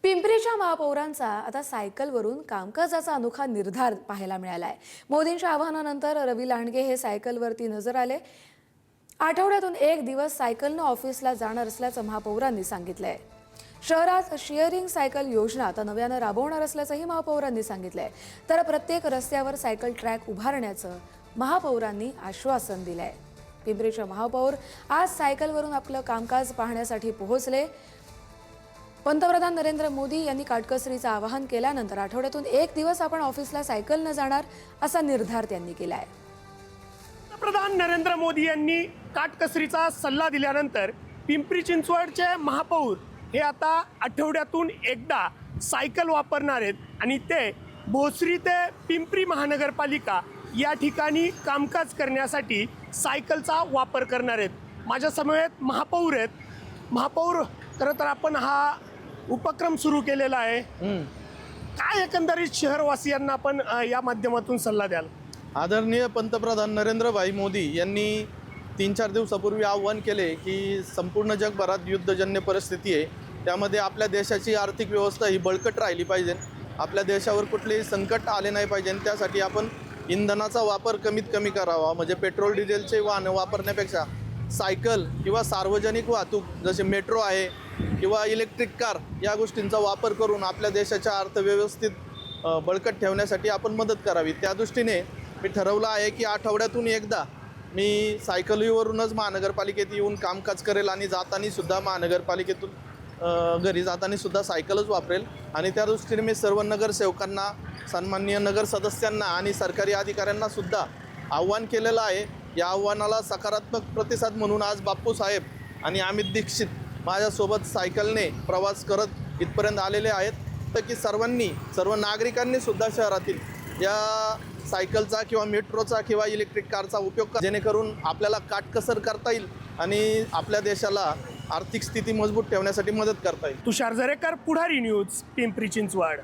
पिंपरीच्या महापौरांचा आता सायकलवरून कामकाजाचा अनोखा निर्धार पाहायला मिळालाय। मोदींच्या आवाहनानंतर रवी लांडगे हे सायकलवरती नजर आले। आठवड्यातून एक दिवस सायकलनं ऑफिसला जाणार असल्याचं महापौरांनी सांगितलंय। शहरात शेअरिंग सायकल योजना आता नव्यानं राबवणार असल्याचंही महापौरांनी सांगितलंय। तर प्रत्येक रस्त्यावर सायकल ट्रॅक उभारण्याचं महापौरांनी आश्वासन दिलंय। पिंपरीचे महापौर आज सायकलवरून आपलं कामकाज पाहण्यासाठी पोहोचले। पंतप्रधान नरेंद्र मोदी यांनी काटकसरीचं आवाहन केल्यानंतर आठवड्यातून एक दिवस आपण ऑफिसला सायकलनं जाणार असा निर्धार त्यांनी केलाय। पंतप्रधान नरेंद्र मोदी यांनी काटकसरीचा सल्ला दिल्यानंतर पिंपरी चिंचवडचे महापौर हे आता आठवड्यातून एकदा सायकल वापरणार आहेत आणि ते भोसरी ते पिंपरी महानगरपालिका या ठिकाणी कामकाज करण्यासाठी सायकलचा वापर करणार आहेत। माझ्या समवेत महापौर आहेत। महापौर, खरं तर आपण हा उपक्रम सुरू केलेला आहे, काय एकंदरीत शहरवासियांना आपण या माध्यमातून सल्ला द्याल? आदरणीय पंतप्रधान नरेंद्रभाई मोदी यांनी 3-4 दिवसापूर्वी आव्हान केले की संपूर्ण जगभरात युद्धजन्य परिस्थिती आहे, त्यामध्ये आपल्या देशाची आर्थिक व्यवस्था ही बळकट राहिली पाहिजे, आपल्या देशावर कुठलेही संकट आले नाही पाहिजे, त्यासाठी आपण इंधनाचा वापर कमीत कमी करावा। म्हणजे पेट्रोल डिझेलचे वाहनं वापरण्यापेक्षा सायकल किंवा सार्वजनिक वाहतूक जसे मेट्रो आहे किंवा इलेक्ट्रिक कार या गोष्टींचा वापर करून आपल्या देशाच्या अर्थव्यवस्थेत बळकट ठेवण्यासाठी आपण मदत करावी। त्या दृष्टीने मी ठरवलं आहे की आठवड्यातून एकदा मी सायकलीवरूनच महानगरपालिकेत येऊन कामकाज करेल आणि जातानासुद्धा महानगरपालिकेतून घरी जातानासुद्धा सायकलच वापरेल। आणि त्या दृष्टीने मी सर्व नगरसेवकांना, सन्माननीय नगर सदस्यांना आणि सरकारी अधिकाऱ्यांनासुद्धा आव्हान केलेलं आहे। या आव्हानाला सकारात्मक प्रतिसाद म्हणून आज बाप्पू साहेब आणि अमित दीक्षित माझ्यासोबत सायकलने प्रवास करत इथपर्यंत आलेले आहेत। तर की सर्व नागरिकांनीसुद्धा शहरातील या सायकलचा किंवा मेट्रोचा किंवा इलेक्ट्रिक कारचा उपयोग जेणेकरून आपल्याला काटकसर करता येईल आणि आपल्या देशाला आर्थिक स्थिती मजबूत ठेवण्यासाठी मदत करता येईल। तुषार जरेकर, पुढारी न्यूज, पिंपरी चिंचवड।